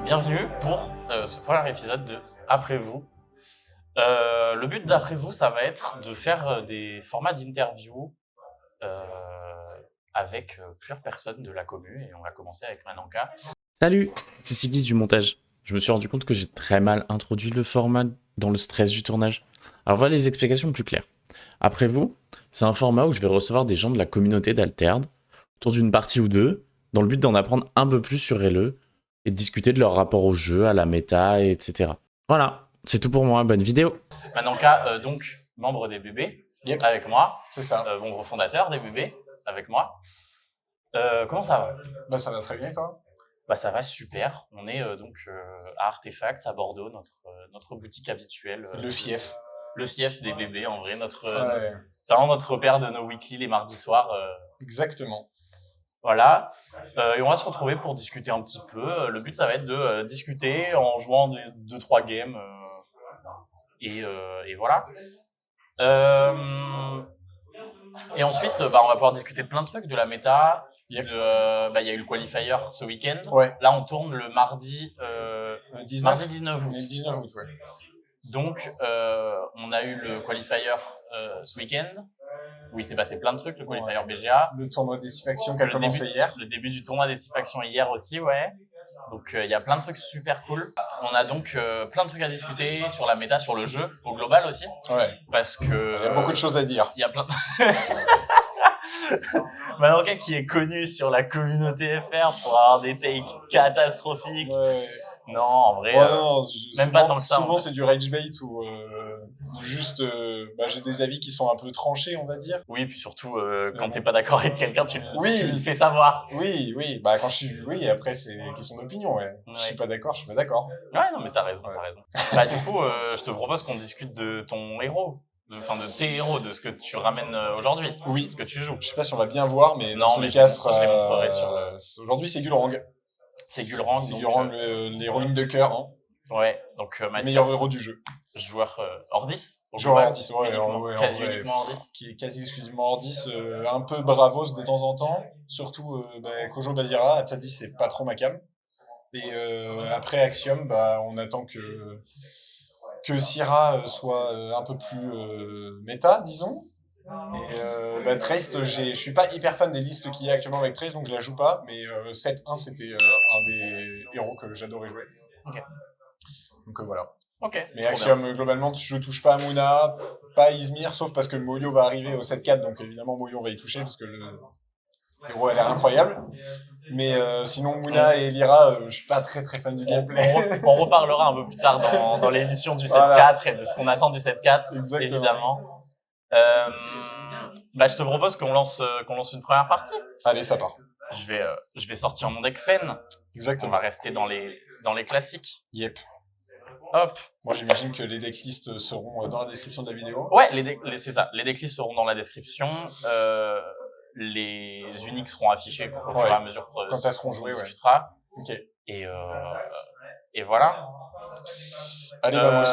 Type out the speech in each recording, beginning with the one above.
Bienvenue pour ce premier épisode de Après vous. Le but d'Après vous, ça va être de faire des formats d'interview avec plusieurs personnes de la commu et on va commencer avec Mananka. Salut, c'est Sigis du montage. Je me suis rendu compte que j'ai très mal introduit le format dans le stress du tournage. Alors voilà les explications plus claires. Après vous, c'est un format où je vais recevoir des gens de la communauté d'Alterd autour d'une partie ou deux, dans le but d'en apprendre un peu plus sur LE et de discuter de leur rapport au jeu, à la méta, etc. Voilà, c'est tout pour moi, bonne vidéo. Mananka, donc membre des bébés, Yep. avec moi. C'est ça. Membre fondateur des bébés, avec moi. Comment ça va? Bah, ça va très bien, toi? Bah ça va super. On est donc à Artefact à Bordeaux, notre boutique habituelle. Le fief. Le fief des bébés, en vrai, Ouais. c'est vraiment notre repère de nos weekly les mardis soirs. Exactement. Voilà. Et on va se retrouver pour discuter un petit peu. Le but, ça va être de discuter en jouant 2-3 games. Et voilà. Et ensuite, on va pouvoir discuter de plein de trucs, de la méta. Yep. Il y a eu le qualifier ce week-end. Ouais. Là, on tourne le mardi 19 19 août. Le 19 août, ouais. Donc, on a eu le qualifier ce week-end, où il s'est passé plein de trucs, le qualifier BGA. Le tournoi des 6 factions qui a commencé hier. Le début du tournoi des 6 factions hier aussi, ouais. Donc, il y a plein de trucs super cool. On a donc plein de trucs à discuter sur la méta, sur le jeu, au global aussi. Ouais. Parce que... Il y a beaucoup de choses à dire. Il y a plein... Mananka qui est connu sur la communauté FR pour avoir des takes catastrophiques. Ouais. Non, en vrai, Non, même pas tant que ça. Souvent, c'est du rage bait ou juste, j'ai des avis qui sont un peu tranchés, on va dire. Oui, puis surtout, quand t'es pas d'accord avec quelqu'un, tu Oui. le fais savoir. Oui. Bah, quand je suis, oui, après, c'est question d'opinion, ouais. Je suis pas d'accord, je suis pas d'accord. Ouais, non, mais t'as raison, Ouais. t'as raison. Bah, du coup, je te propose qu'on discute de ton héros. Enfin, de tes héros, de ce que tu ramènes aujourd'hui. Oui. Ce que tu joues. Je sais pas si on va bien voir, mais Non, dans tous mais les cas, je les montrerai aujourd'hui, c'est Gulrang. C'est Gulrang. C'est donc, Gulrang, l'héroïne de cœur, hein. Ouais, donc Le Mathias, meilleur héros du jeu. joueur Ordis. Joueur Ordis, ouais, Quasi en vrai, uniquement Ordis. qui est quasi exclusivement Ordis, un peu Bravos de temps en temps, surtout Kojo Bazira. Atsadi, c'est pas trop ma cam. Et après Axiom, on attend que Syrah soit un peu plus méta, disons. Et Trace, je suis pas hyper fan des listes qu'il y a actuellement avec Trace, donc je la joue pas, mais 7-1, c'était un des héros que j'adorais jouer. Ok. Donc voilà. Ok. Mais Axiom, globalement, je touche pas à Mouna, pas à Izmir, sauf parce que Moyo va arriver au 7-4, donc évidemment Moyo on va y toucher, parce que le héros a l'air incroyable. Mais sinon, Mouna et Lyra, je suis pas très très fan du gameplay. On reparlera un peu plus tard dans l'émission du 7-4 Voilà. et de ce qu'on attend du 7-4, Exactement. évidemment. Je te propose qu'on lance une première partie. Allez, ça part. Je vais sortir mon deck Fen. On Exactement. va rester dans les classiques. Yep. Hop. Moi, j'imagine que les decklists seront dans la description de la vidéo. Ouais, c'est ça. Les decklists seront dans la description. Les uniques seront affichés au fur et à mesure quand elles seront jouées, on discutera. Ok. Et voilà. Allez, vamos.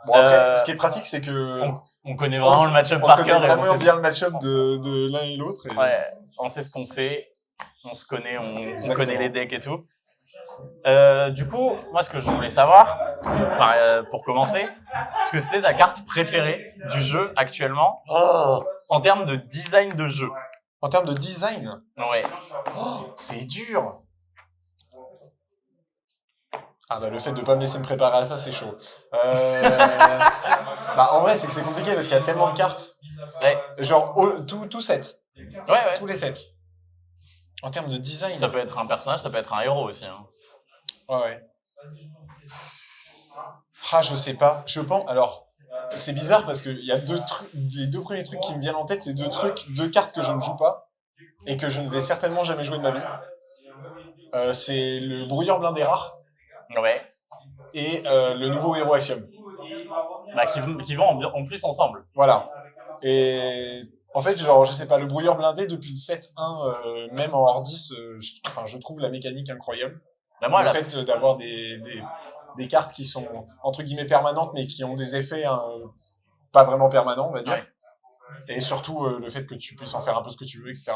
Bon, après, ce qui est pratique, c'est que on connaît vraiment le match-up par cœur. On connaît vraiment bien le match-up de l'un et l'autre. Et... Ouais, on sait ce qu'on fait. On se connaît, on connaît les decks et tout. Du coup, moi, ce que je voulais savoir, pour commencer, est-ce que c'était ta carte préférée du jeu actuellement, en termes de design de jeu? En termes de design? Ouais. C'est dur. Le fait de pas me laisser me préparer à ça, c'est chaud. En vrai, c'est que c'est compliqué parce qu'il y a tellement de cartes. Ouais. Genre, tout set. Ouais. Tous les sets. En termes de design. Ça peut être un personnage, ça peut être un héros aussi. Hein. Ouais. Je sais pas. Je pense. Alors, c'est bizarre parce que il y a les deux premiers trucs qui me viennent en tête, c'est deux cartes que je ne joue pas et que je ne vais certainement jamais jouer de ma vie. C'est le brouilleur blindé rare. Ouais. Et le nouveau héros Axiom. Qui vont en plus ensemble. Voilà. Et en fait, je sais pas, le brouilleur blindé depuis le 7-1, même en Ordis, je trouve la mécanique incroyable. Moi, le fait d'avoir des cartes qui sont entre guillemets permanentes, mais qui ont des effets pas vraiment permanents, on va dire. Et surtout, le fait que tu puisses en faire un peu ce que tu veux, etc.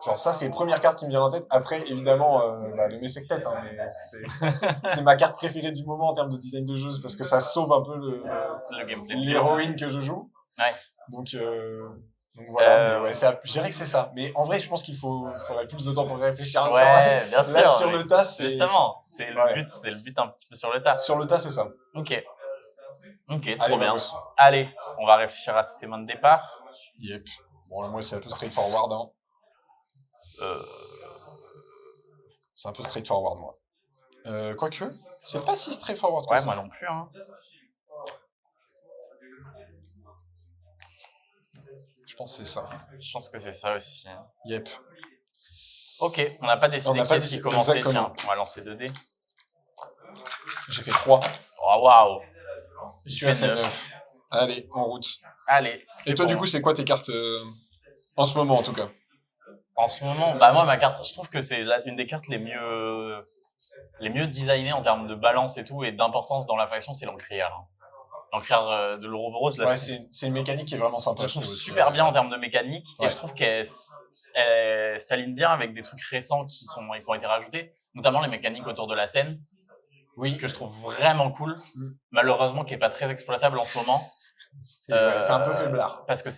Genre, ça, c'est les premières cartes qui me viennent en tête. Après, évidemment, le Messectet, hein, mais c'est ma carte préférée du moment en termes de design de jeu, parce que ça sauve un peu Le gameplay. l'héroïne que je joue. Ouais. Donc voilà, mais ouais, je dirais que c'est ça. Mais en vrai, je pense qu'il faudrait plus de temps pour réfléchir à ça. Ouais, bien sûr. Là, sur mais le tas, c'est... Justement, c'est Ouais. le but un petit peu sur le tas. Sur le tas, c'est ça. Ok. Ok, trop Allez, bien. vamos. Allez, on va réfléchir à ces mains de départ. Yep. Bon, moi, c'est un peu straightforward. Hein. C'est un peu straightforward, moi. Quoique, c'est pas si straightforward que Ouais, ça. moi non plus. Hein. Je pense que c'est ça. Je pense que c'est ça aussi. Yep. Ok, on n'a pas décidé qui est-ce qui commençait. Tiens, on va lancer 2 dés. J'ai fait 3. Oh, waouh. Tu as fait 9. Allez, en route. Allez. Et toi, bon. du coup, c'est quoi tes cartes en ce moment, en tout cas? En ce moment, bah moi, ma carte, je trouve que c'est une des cartes les mieux designées en termes de balance et tout, et d'importance dans la faction, c'est l'encrière. Hein. L'encrière de l'Ouroboros, Ouais, c'est une mécanique qui est vraiment sympa. je trouve super bien en termes de mécanique, Ouais. et je trouve qu'elle s'aligne bien avec des trucs récents qui ont été rajoutés, notamment les mécaniques autour de la scène, Oui. que je trouve vraiment cool, malheureusement qui est pas très exploitable en ce moment. C'est un peu faiblard. Parce que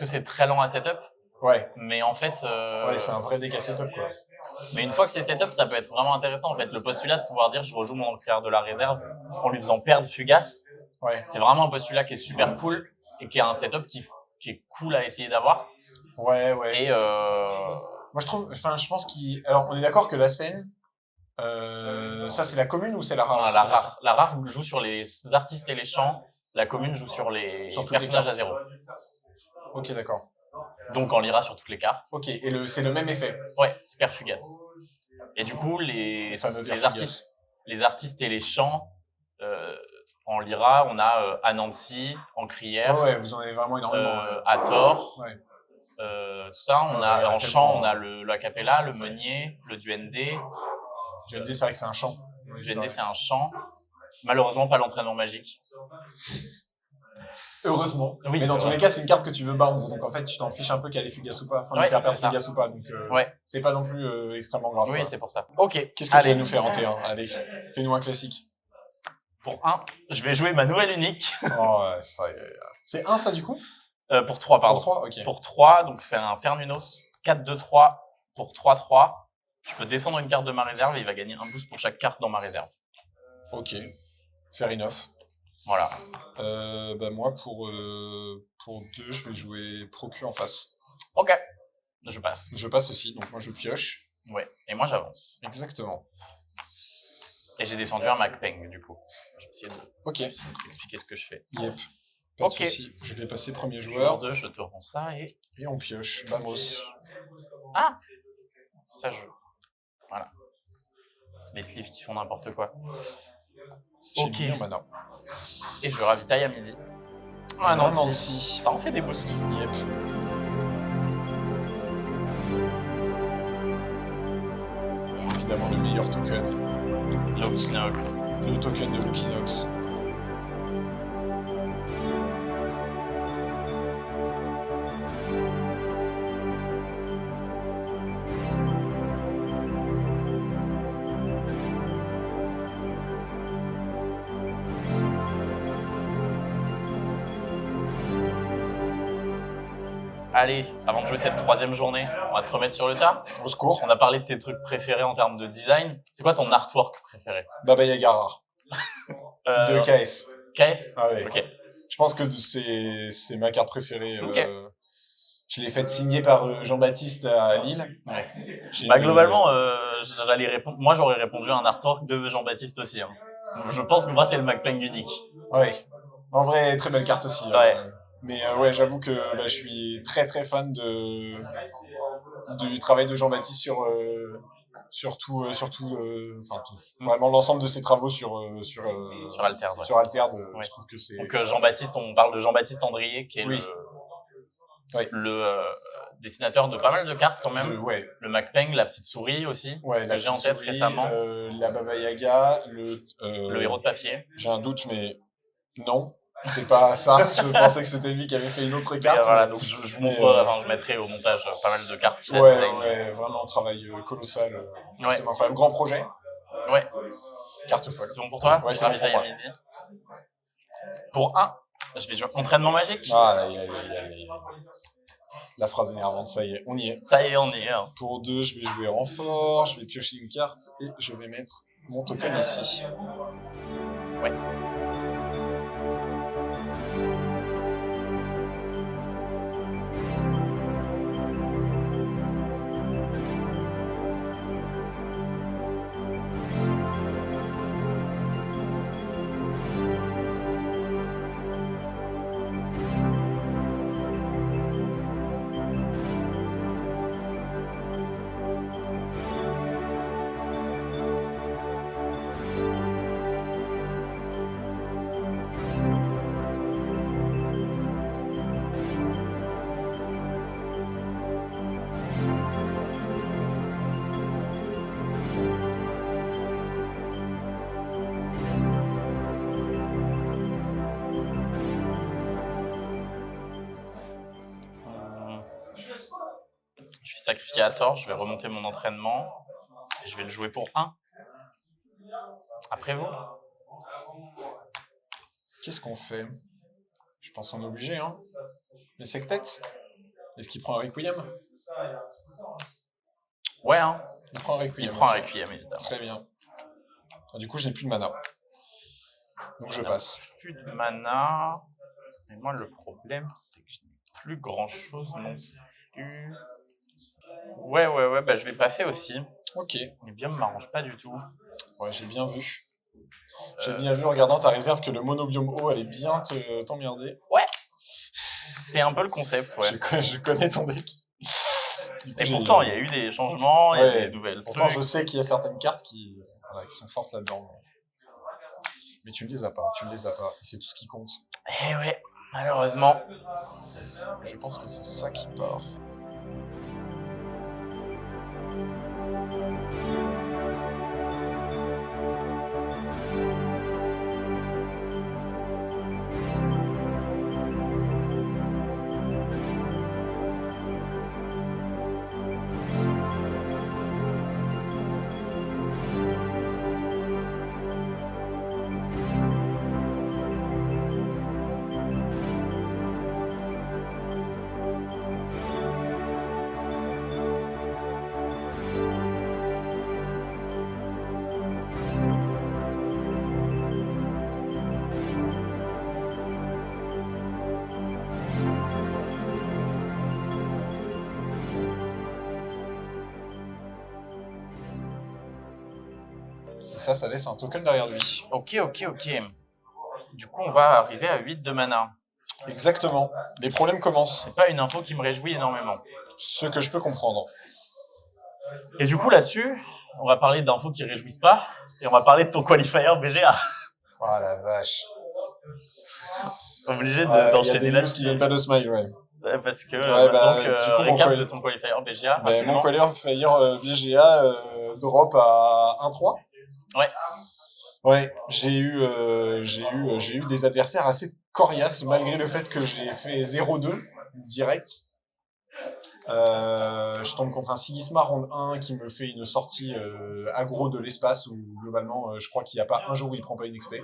c'est très lent à setup, Ouais. mais en fait, Ouais, c'est un vrai dégât setup, quoi. mais une fois que c'est setup, ça peut être vraiment intéressant en fait. Le postulat de pouvoir dire je rejoue mon encrière de la réserve en lui faisant perdre Fugace, Ouais. c'est vraiment un postulat qui est super cool et qui a un setup qui est cool à essayer d'avoir. Ouais, ouais. Et Moi, je pense alors, on est d'accord que la scène, ça, c'est la commune ou c'est la rare? voilà, la rare joue sur les artistes et les chants, la commune joue sur les Sur toutes les personnages cartes. à 0. Ok, d'accord. Donc on lira sur toutes les cartes. Ok, et c'est le même effet. Ouais, c'est perd Fugace. Et du coup, les artistes et les chants, en Lyra, on a Anansi, Encrière, Ouais, vous en avez vraiment énormément. Hathor, Ouais. tout ça. On a, Ouais, en tellement. chant, on a la Capella, le Meunier, le Duende. Je vais te dire, c'est vrai que c'est un chant. Oui, Le Duende, vrai. c'est un chant. Malheureusement, pas l'entraînement magique. Heureusement. Oui, Mais dans tous les cas, c'est une carte que tu veux bounce. Donc en fait, tu t'en fiches un peu qu'elle ait Fugace ou pas. Enfin, Ouais, de faire perdre c'est ça. Fugace ou pas. Donc c'est pas non plus extrêmement grave. Oui, quoi. c'est pour ça. Ok. Qu'est-ce que tu allez. vas nous faire en T1? Allez, fais-nous un classique. Pour 1, je vais jouer ma nouvelle unique. Oh, ouais, c'est 1 ça du coup? Pour 3, pardon. Pour 3, ok. Pour 3, donc c'est un Cernunos 4-2-3 pour 3-3. Je peux descendre une carte de ma réserve et il va gagner un boost pour chaque carte dans ma réserve. Ok. Fair enough. Voilà. Bah moi, pour 2, je vais jouer Procu en face. Ok. Je passe. Je passe aussi, donc moi je pioche. Ouais. Et moi, j'avance. Exactement. Et j'ai descendu un MacPeng, du coup. Je vais essayer Ok. d'expliquer ce que je fais. Yep. Pas de Ok. souci. Je vais passer premier Joueur joueur 2, je te rends ça et... et on pioche. Vamos. Ah, ça joue. Voilà. Les sleeves qui font n'importe quoi. J'ai Ok. mis un mana. Et je ravitaille à midi. Ah non, Nancy. ça en fait des boosts. Yep. Évidemment, le meilleur token. Lokinox. Le token de Lokinox. Allez, avant de jouer cette 3e journée, on va te remettre sur le tas. Au secours. On a parlé de tes trucs préférés en termes de design. C'est quoi ton artwork préféré? Baba Yaga rare. De KS. KS? Ah ouais. Ok. Je pense que c'est ma carte préférée. Ok. Je l'ai faite signer par Jean-Baptiste à Lille. Ouais. J'ai Bah, mis- globalement, j'allais répondre. Moi, j'aurais répondu à un artwork de Jean-Baptiste aussi. Hein. Je pense que moi, c'est le MacPeng unique. Ouais. En vrai, très belle carte aussi. Ouais. Mais ouais, j'avoue que je suis très très fan du travail de Jean-Baptiste vraiment l'ensemble de ses travaux sur Alter, ouais. sur Alterd. Ouais. Je trouve que c'est Donc, Jean-Baptiste, on parle de Jean-Baptiste Andrier, qui est Oui. le dessinateur de pas mal de cartes quand même. ouais. Le MacPeng, la petite souris aussi, Ouais, que la j'ai en petite tête souris, récemment. la Baba Yaga, Le héros de papier. j'ai un doute, mais non. C'est pas ça. Je pensais que c'était lui qui avait fait une autre Mais, carte. voilà, mais- donc je vous mais, montrerai, enfin, je mettrai au montage pas mal de cartes qu'il a Ouais, design. ouais, vraiment un travail colossal. Ouais. C'est incroyable. Grand projet. Ouais, Carte folle. c'est bon pour toi? Ouais, c'est bon pour Ravitaille à moi. midi. Pour 1, je vais jouer entraînement magique. Ah, aïe, aïe, aïe, aïe, aïe. La phrase énervante, ça y est, on y est. Ça y est, on y est. Hein. Pour 2, je vais jouer renfort, je vais piocher une carte et je vais mettre mon token ici. Ouais. Je vais sacrifier à tort, je vais remonter mon entraînement et je vais le jouer pour 1. Après vous. Qu'est-ce qu'on fait? Je pense qu'on est obligé, hein. Mais c'est que tête. Est-ce qu'il prend un Requiem? Ouais, hein. Il prend un Requiem. Il prend un ok. Requiem, évidemment. Très bien. Ah, du coup, je n'ai plus de mana. Donc je Bien. passe. Plus de mana. Et moi, le problème, c'est que je n'ai plus grand-chose non plus. Ouais, bah je vais passer aussi. Ok. Les biome m'arrange pas du tout. Ouais, j'ai bien vu. J'ai bien vu en regardant ta réserve que le monobiome eau allait bien t'emmerder. C'est un peu le concept, ouais. Je connais ton deck. Du coup, Et j'ai- pourtant, il y a eu des changements, il y a Ouais. des nouvelles Pourtant, trucs. je sais qu'il y a certaines cartes qui sont fortes là-dedans. Mais tu ne les as pas, tu ne les as pas. C'est tout ce qui compte. Eh ouais, malheureusement. Je pense que c'est ça qui part. Et ça laisse un token derrière lui. Ok. Du coup, on va arriver à 8 de mana. Exactement. Les problèmes commencent. C'est pas une info qui me réjouit énormément. Ce que je peux comprendre. Et du coup, là-dessus, on va parler d'infos qui réjouissent pas, et on va parler de ton qualifier BGA. Oh la vache. Obligé Il y a d'enchaîner des news là-dessus. qui donnent pas de smile, ouais. Parce que, bah, donc, du coup, mon récap quali- de ton qualifier BGA. Ben, mon rapidement. qualifier BGA drop à 1-3. Ouais. Ouais, j'ai eu des adversaires assez coriaces malgré le fait que j'ai fait 0-2 direct. Je tombe contre un Sigismar round 1 qui me fait une sortie aggro de l'espace où globalement je crois qu'il n'y a pas un jour où il prend pas une XP.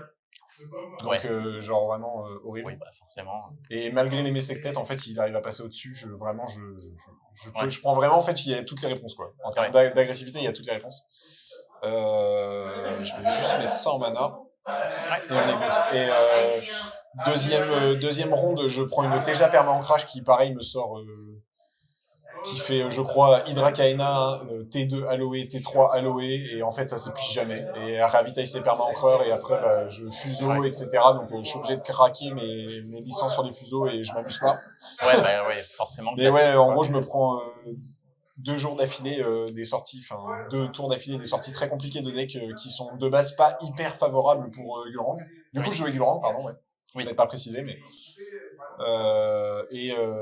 Donc Ouais. genre vraiment horrible. Oui, bah forcément. Et malgré les messectets, en fait, il arrive à passer au-dessus. Ouais. Je prends vraiment, en fait, il y a toutes les réponses, quoi. En termes d'agressivité, il y a toutes les réponses. Je vais juste mettre ça en mana. Et on est good. Et deuxième ronde, je prends une Teja Perma-Ancrage qui, pareil, me sort... qui fait, je crois, Hydra Kaena, T2 Aloe, T3 Aloe, et en fait, ça s'épuise jamais. Et ravitaille ses perma-encreurs, et après, bah, je fuseau, etc. Donc, je suis obligé de craquer mes licences sur les fuseaux, et je m'amuse pas. Ouais, forcément. Mais ouais, classique, en quoi. gros, je me prends 2 jours d'affilée des sorties, enfin 2 tours d'affilée des sorties très compliquées de deck qui sont de base pas hyper favorables pour Gulrang. Du coup, je jouais Gulrang, pardon, ouais. Oui. Je n'avais pas précisé, mais...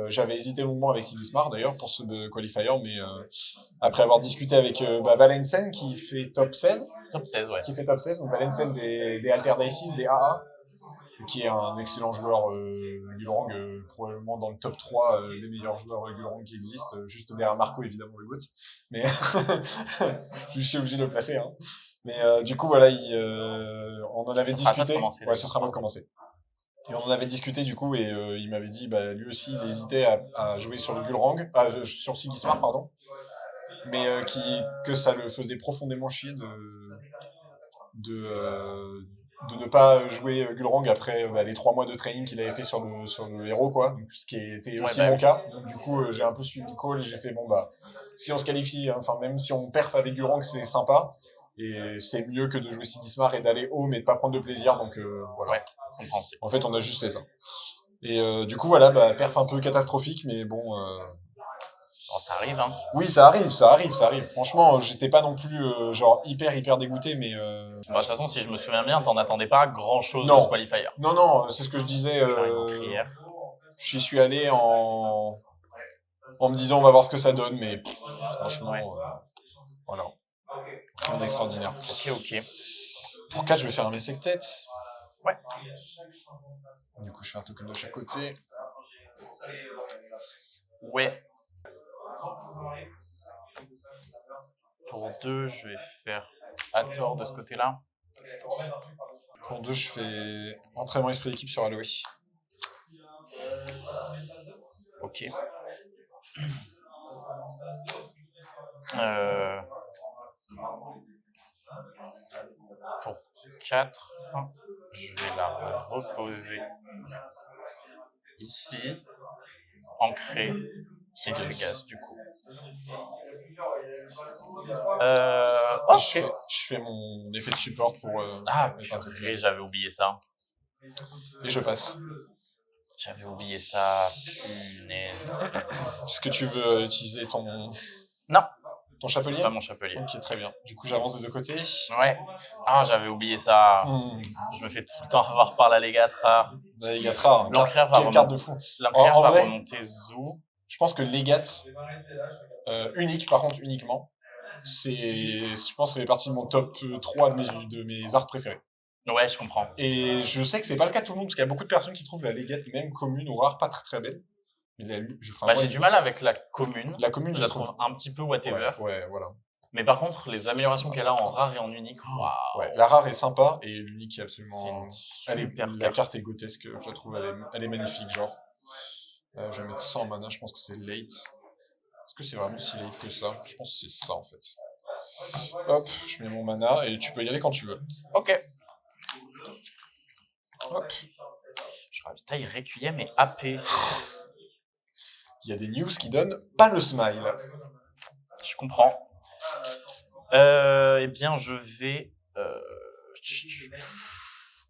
j'avais hésité longuement avec Sigismar d'ailleurs pour ce qualifier, mais après avoir discuté avec Valensen qui fait top 16, Top 16, ouais. donc Valensen des Alter Dices, des AA, qui est un excellent joueur Gulrang, probablement dans le top 3 des meilleurs joueurs Gulrang qui existent, juste derrière Marco, évidemment, le GOAT. Mais je suis obligé de le placer. Hein. Mais du coup, voilà, on en avait discuté. Ouais, ce sera moi de commencer. Et on en avait discuté du coup, et il m'avait dit, bah, lui aussi, il hésitait à jouer sur le Gulrang, sur Sigismar, pardon, mais que ça le faisait profondément chier de ne pas jouer Gulrang après les 3 mois de training qu'il avait fait sur le héros, quoi. Donc, ce qui était aussi mon cas. Donc du coup, j'ai un peu suivi le call et j'ai fait, bon bah, si on se qualifie, enfin même si on perf avec Gulrang, c'est sympa. Et c'est mieux que de jouer Sigismar et d'aller haut, mais de pas prendre de plaisir. Donc voilà. Ouais, compréhensible. En fait, on a juste fait ça. Et du coup, voilà, bah, perf un peu catastrophique, mais bon. Bon, ça arrive, hein. Oui, ça arrive. Franchement, j'étais pas non plus genre hyper dégoûté, mais. De toute façon, si je me souviens bien, t'en attendais pas grand-chose de ce qualifier. Non, c'est ce que je disais. J'y suis allé en me disant on va voir ce que ça donne, mais franchement, voilà. Rien d'extraordinaire. Ok. Pour 4, je vais faire un messec tête. Ouais. Du coup, je fais un token de chaque côté. Ouais. Pour 2, je vais faire Hathor de ce côté-là. Pour 2, je fais entraînement esprit d'équipe sur Aloe. Ok. Pour 4, je vais la reposer ici, ancrée, et fugace du coup. Ok. Je fais mon effet de support pour mettre un truc. J'avais oublié ça. Et je passe. J'avais oublié ça, punaise. Est-ce que tu veux utiliser ton... Non. Ton chapelier? C'est pas mon chapelier. Ok, très bien. Du coup, j'avance des deux côtés. Ouais. Ah, j'avais oublié ça. Je me fais tout le temps avoir par la légate rare. La légate rare. L'enclair va Quelle carte de fou. L'enclair va remonter Zou. Je pense que légate unique, par contre, uniquement, je pense que ça fait partie de mon top 3 de mes arts préférés. Ouais, je comprends. Et je sais que c'est pas le cas de tout le monde, parce qu'il y a beaucoup de personnes qui trouvent la légate, même commune ou rare, pas très belle. Mais j'ai du mal avec la commune. La commune, je la trouve un petit peu whatever. Ouais, voilà. Mais par contre, les améliorations qu'elle a en rare et en unique, waouh. Ouais, la rare est sympa et l'unique est absolument. La carte. carte est grotesque, je la trouve, elle est magnifique, genre. Je vais mettre ça en mana, je pense que c'est late. Est-ce que c'est vraiment si late que ça? Je pense que c'est ça en fait. Hop, je mets mon mana et tu peux y aller quand tu veux. Ok. Hop. Je ravitaille Requiem et AP. Il y a des news qui donnent pas le smile. Je comprends. Eh bien, je vais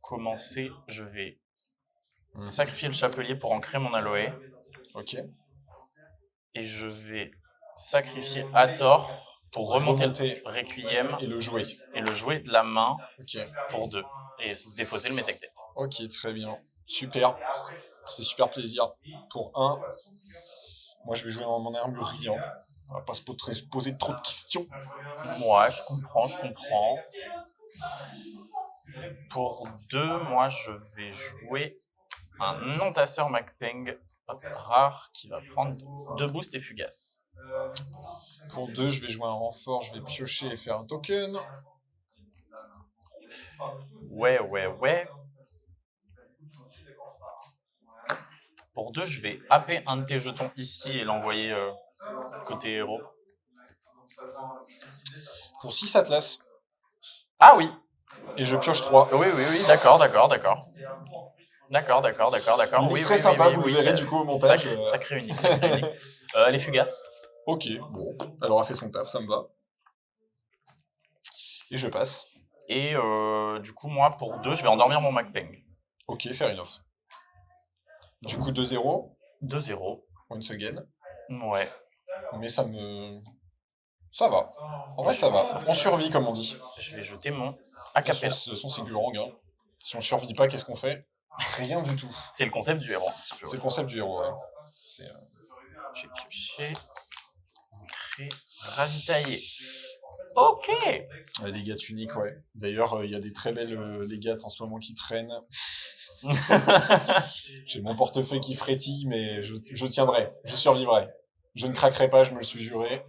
commencer. Je vais sacrifier le chapelier pour ancrer mon aloe. Ok. Et je vais sacrifier Hathor pour remonter le Requiem et le jouer. Et le jouer de la main pour 2. Et défausser le messec tête. Ok, très bien. Super. Ça fait super plaisir. Pour 1, moi je vais jouer mon armure riant. On va pas se poser trop de questions. Moi, je comprends. Pour 2, moi je vais jouer un entasseur Macpeng rare qui va prendre 2 boosts et fugaces. Pour 2, je vais jouer un renfort, je vais piocher et faire un token. Ouais. Pour 2, je vais happer un de tes jetons ici et l'envoyer côté héros. Pour 6 Atlas. Ah oui. Et je pioche 3. Oui, d'accord. Oui, très sympa, vous le verrez du coup au montage. Sacré unique. Elle est fugace. Ok, bon, elle aura fait son taf, ça me va. Et je passe. Et du coup, moi, pour 2, je vais endormir mon Macpeng. Ok, fair enough. Du coup, 2-0. 2-0. Once again. Ouais. Mais ça va. En vrai, ça va. On survit, comme on dit. Je vais jeter mon acapella. De toute façon, c'est Gulrang. Hein. Si on survit pas, qu'est-ce qu'on fait? Rien du tout. C'est le concept du héros. C'est le concept du héros, ouais. J'ai pioché. Ancré. Ravitaillé. Ok. Les légates uniques, ouais. D'ailleurs, il y a des très belles légates en ce moment qui traînent. J'ai mon portefeuille qui frétille, mais je tiendrai, je survivrai. Je ne craquerai pas, je me le suis juré.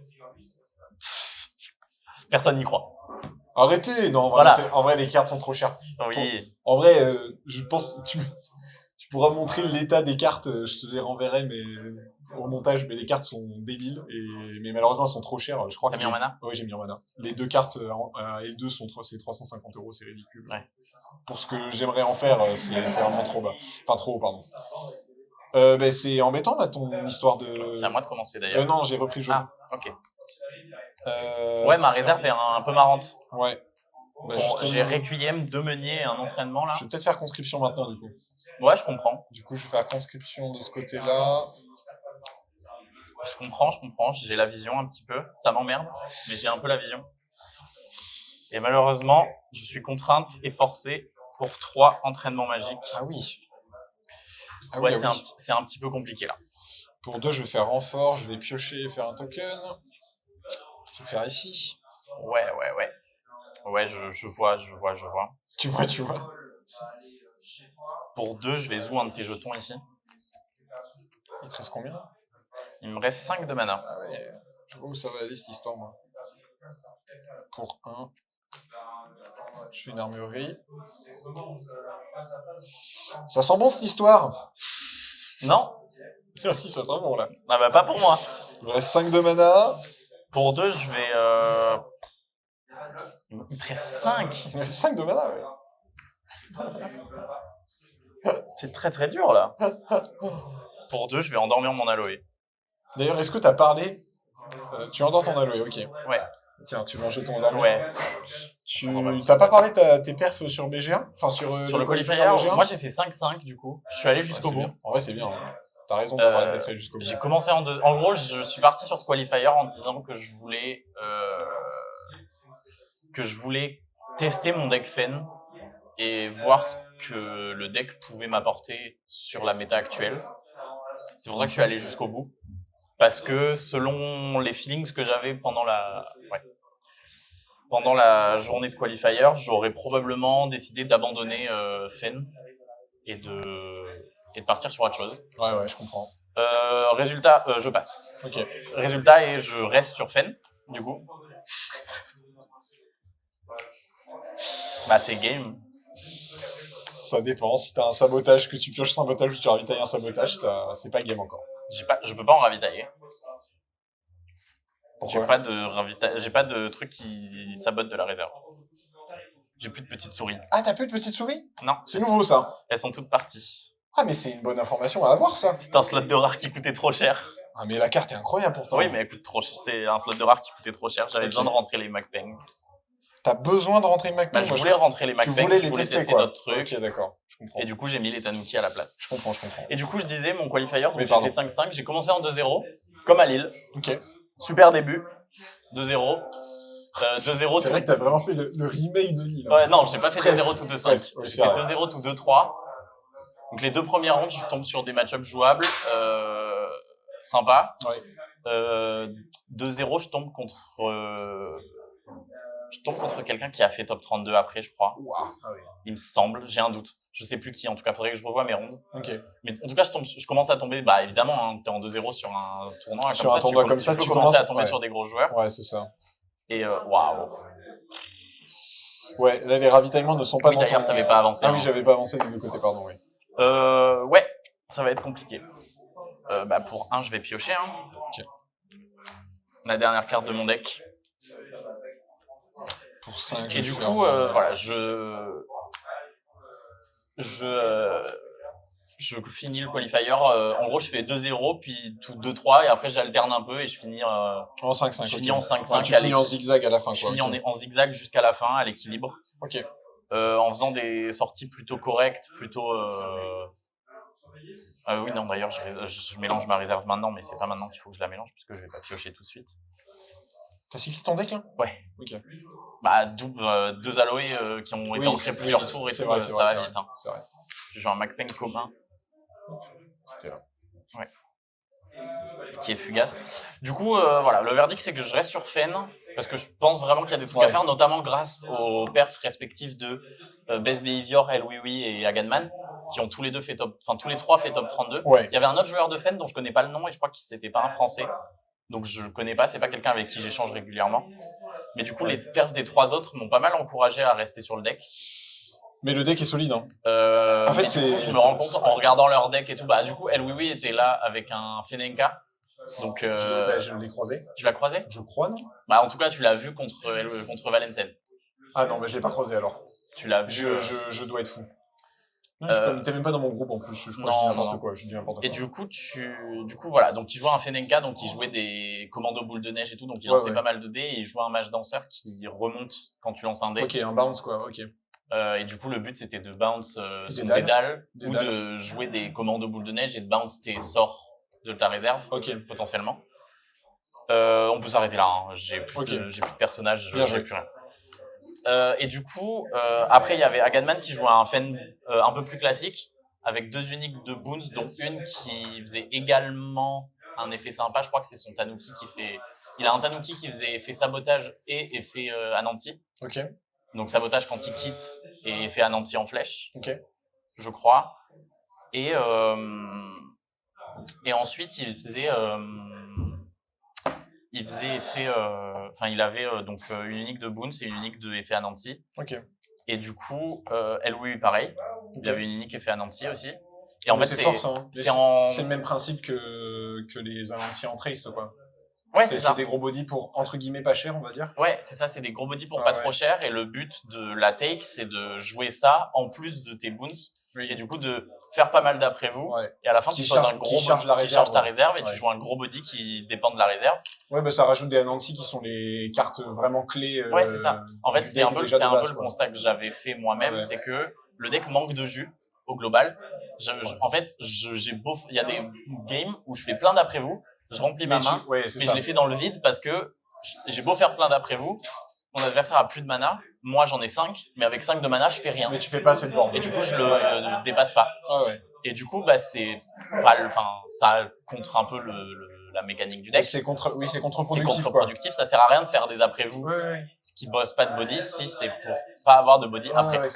Personne n'y croit. Arrêtez! Non, Voilà. en vrai, les cartes sont trop chères. Oui. En vrai, je pense tu pourras montrer l'état des cartes, je te les renverrai mais au montage, mais les cartes sont débiles mais malheureusement elles sont trop chères. Je crois T'as que mis en mana? Ouais, j'ai mis en mana. Les deux cartes à L2 c'est 350 €, c'est ridicule. Ouais. Pour ce que j'aimerais en faire, c'est vraiment trop bas. Enfin trop haut, pardon. C'est embêtant là ton histoire de. C'est à moi de commencer d'ailleurs. Non, j'ai repris le jeu. Ah, ok. Ouais, ma réserve est un peu marrante. Ouais. Bah, J'ai Requiem, 2 meuniers et un entraînement là. Je vais peut-être faire conscription maintenant du coup. Ouais, je comprends. Du coup, je vais faire conscription de ce côté-là. Je comprends. J'ai la vision un petit peu. Ça m'emmerde, mais j'ai un peu la vision. Et malheureusement, je suis contrainte et forcée pour 3 entraînements magiques. Ah oui. Ouais, c'est un petit peu compliqué là. Pour 2, je vais faire renfort, je vais piocher et faire un token. Je vais faire ici. Ouais. Ouais, je vois. Tu vois. Pour 2, je vais zou un de tes jetons ici. Il te reste combien? Il me reste 5 de mana. Ah ouais, je vois où ça va aller cette histoire, moi. Pour 1, je fais une armurerie. Ça sent bon cette histoire? Non? Merci, ça sent bon là. Ah bah pas pour moi. Il me reste 5 de mana. Pour 2, je vais... Il te reste 5. Il me reste 5 de mana, ouais. C'est très très dur là. Pour 2, je vais endormir mon aloe. D'ailleurs, est-ce que t'as parlé tu endors ton aloe, ok. Ouais. Tiens, tu veux un jeton endormi? Ouais. T'as pas parlé de tes perfs sur BG1? Enfin, sur le qualifier, BG1? moi j'ai fait 5-5 du coup. Je suis allé jusqu'au bout. Bien. En vrai, c'est bien. Hein. T'as raison d'être allé jusqu'au bout. J'ai commencé en gros, je suis parti sur ce qualifier en disant que je voulais tester mon deck Fen et voir ce que le deck pouvait m'apporter sur la méta actuelle. C'est pour ça que je suis allé jusqu'au bout. Parce que selon les feelings que j'avais pendant la journée de qualifier, j'aurais probablement décidé d'abandonner Fen et de partir sur autre chose. Ouais, je comprends. Résultat, je passe. Ok. Résultat, et je reste sur Fen, du coup. Bah, c'est game. Ça dépend. Si t'as un sabotage, que tu pioches sabotage ou tu ravitailles un sabotage, c'est pas game encore. Je peux pas en ravitailler. Pourquoi? J'ai pas de truc qui sabote de la réserve. J'ai plus de petites souris. Ah, t'as plus de petites souris? Non. C'est nouveau, ça. Elles sont toutes parties. Ah, mais c'est une bonne information à avoir, ça. C'est un slot de rare qui coûtait trop cher. Ah, mais la carte est incroyable pourtant. Oui, mais elle coûte trop cher. C'est un slot de rare qui coûtait trop cher. J'avais besoin de rentrer les MacPeng. T'as besoin de rentrer les MacPeng? Je voulais rentrer les MacPeng, je voulais tester d'autres trucs. Ok, d'accord, je comprends. Et du coup, j'ai mis les Tanuki à la place. Je comprends. Et du coup, je disais, mon qualifier, donc j'ai fait 5-5, j'ai commencé en 2-0, comme à Lille. Ok. Super début. 2-0. 2-0 C'est vrai que t'as vraiment fait le remake de Lille. Ouais, non, j'ai pas fait 2-0 tout 2-5. Ouais, j'ai fait 2-0 tout 2-3. Donc les 2 premières rounds, je tombe sur des match-ups jouables, sympa. Ouais. 2-0, je tombe contre quelqu'un qui a fait top 32 après, je crois. Wow. Ah oui. Il me semble, j'ai un doute. Je sais plus qui, en tout cas, faudrait que je revoie mes rondes. Ok. Mais en tout cas, je commence à tomber, bah évidemment, hein, t'es en 2-0 sur un tournoi. Sur un tournoi comme ça, tu peux commencer à tomber sur des gros joueurs. Ouais, c'est ça. Et waouh. Ouais, là, les ravitaillements ne sont pas Oui, d'ailleurs, t'avais pas avancé. Ah oui, j'avais pas avancé du côté, pardon, oui. Ouais, ça va être compliqué. Pour 1, je vais piocher. Hein. Ok. La dernière carte de mon deck. Pour 5, et du coup, voilà, je finis le qualifier. En gros, je fais 2-0, puis tout 2-3, et après, j'alterne un peu et je finis en 5-5. Je finis en 5-5. Tu finis en zigzag à la fin, Je quoi. finis en zigzag jusqu'à la fin, à l'équilibre. Ok. En faisant des sorties plutôt correctes, plutôt. Oui, non, d'ailleurs, je mélange ma réserve maintenant, mais c'est pas maintenant qu'il faut que je la mélange, puisque je vais pas piocher tout de suite. T'as cyclé ton deck, là? Ouais. Ok. Bah, 2 aloe qui ont été entrés plusieurs tours et tout, ça va vite. Hein. C'est vrai. J'ai joué un MacPeng commun. C'était là. Ouais. Qui est fugace. Du coup, voilà, le verdict, c'est que je reste sur Fen, parce que je pense vraiment qu'il y a des trucs à faire, notamment grâce aux perfs respectifs de Best Behavior, El Oui Oui et Haganman. qui ont tous les deux fait tous les trois fait top 32. Ouais. Il y avait un autre joueur de Fen dont je connais pas le nom et je crois que c'était pas un Français. Donc je connais pas, c'est pas quelqu'un avec qui j'échange régulièrement. Mais du coup, les perfs des trois autres m'ont pas mal encouragé à rester sur le deck. Mais le deck est solide, hein. En fait, je me rends compte en regardant leur deck et tout. Bah, du coup, El Wiwi était là avec un Fenenka. Donc, Je l'ai croisé. tu l'as croisé? Je crois, non? Bah, en tout cas, tu l'as vu contre Valencen. Ah non, mais je l'ai pas croisé alors. Tu l'as vu. Je dois être fou. Non, t'es même pas dans mon groupe en plus. Je crois que je dis n'importe quoi. Je dis n'importe quoi. Et du coup, voilà. Donc, il jouait un Fenenka, donc il jouait des commandos boules de neige et tout. Donc, il lançait pas mal de dés et il jouait un mage danseur qui remonte quand tu lances un dé. Ok, un bounce quoi, ok. Et du coup, le but, c'était de bounce son dalles. dédale ou de jouer des commandos boules de neige et de bounce tes sorts de ta réserve, potentiellement. On peut s'arrêter là, hein. J'ai plus de personnages, j'ai plus rien. Et du coup, après, il y avait Agadman qui jouait un Fen un peu plus classique, avec 2 uniques de boons, dont une qui faisait également un effet sympa. Je crois que c'est son Tanuki qui fait... Il a un Tanuki qui faisait effet sabotage et effet Anansi. Ok. Donc sabotage quand il quitte et effet Anansi en flèche, je crois. Et ensuite, il faisait effet... il avait donc une unique de boons et une unique de effet Anansi. Ok. Et du coup, Elwi, pareil. Il avait une unique effet Anansi aussi. Et en fait, c'est force, hein. C'est le même principe que les Anansi en trace, quoi. Ouais, c'est ça. C'est des gros body pour, entre guillemets, pas cher, on va dire. Ouais, c'est ça, c'est des gros body pour pas trop cher. Et le but de la take, c'est de jouer ça en plus de tes boons. Oui. Et du coup, de faire pas mal d'après vous. Ouais. Et à la fin, tu poses un gros body qui charge ta réserve et tu joues un gros body qui dépend de la réserve. Ouais, bah, ça rajoute des Anansi qui sont les cartes vraiment clés. Ouais, c'est ça. En fait, c'est un peu le constat que j'avais fait moi-même, c'est que le deck manque de jus au global. En fait, il y a des games où je fais plein d'après vous. Je remplis ma main, mais je l'ai fait dans le vide parce que j'ai beau faire plein d'après vous, mon adversaire a plus de mana, moi j'en ai 5, mais avec 5 de mana, je fais rien. Mais tu fais pas assez de board. Et du coup, je le dépasse pas. Ah ouais. Et du coup, bah, ça contre un peu la mécanique du deck. C'est contre-productif. C'est contre-productif, ça sert à rien de faire des après vous qui bossent pas de body si c'est pour pas avoir de body après.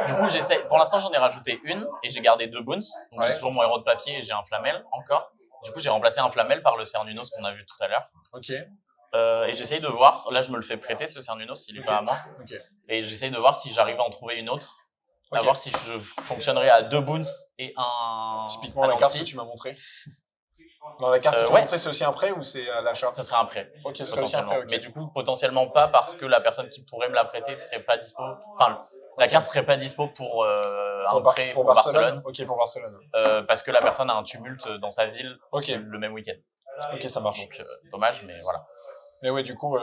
Du coup, pour l'instant, j'en ai rajouté une et j'ai gardé 2 boons. Donc j'ai toujours mon héros de papier et j'ai un flamel encore. Du coup, j'ai remplacé un flamel par le Cernunos qu'on a vu tout à l'heure. Ok. Et j'essaye de voir, là je me le fais prêter ce Cernunos, il est pas à moi. Et j'essaye de voir si j'arrive à en trouver une autre. À voir si je fonctionnerai à 2 boons et un... Typiquement la carte que tu m'as montré. Dans la carte que tu m'as montré, c'est aussi un prêt ou c'est à l'achat? Ça serait un prêt. Ok, ça serait aussi un prêt. Mais du coup, potentiellement pas parce que la personne qui pourrait me la prêter serait pas dispo. Enfin, la carte serait pas dispo pour un prêt pour Barcelone. Ok, pour Barcelone. Parce que la personne a un tumulte dans sa ville le même week-end. Ok, ça marche. Donc, dommage, mais voilà. Mais ouais, du coup,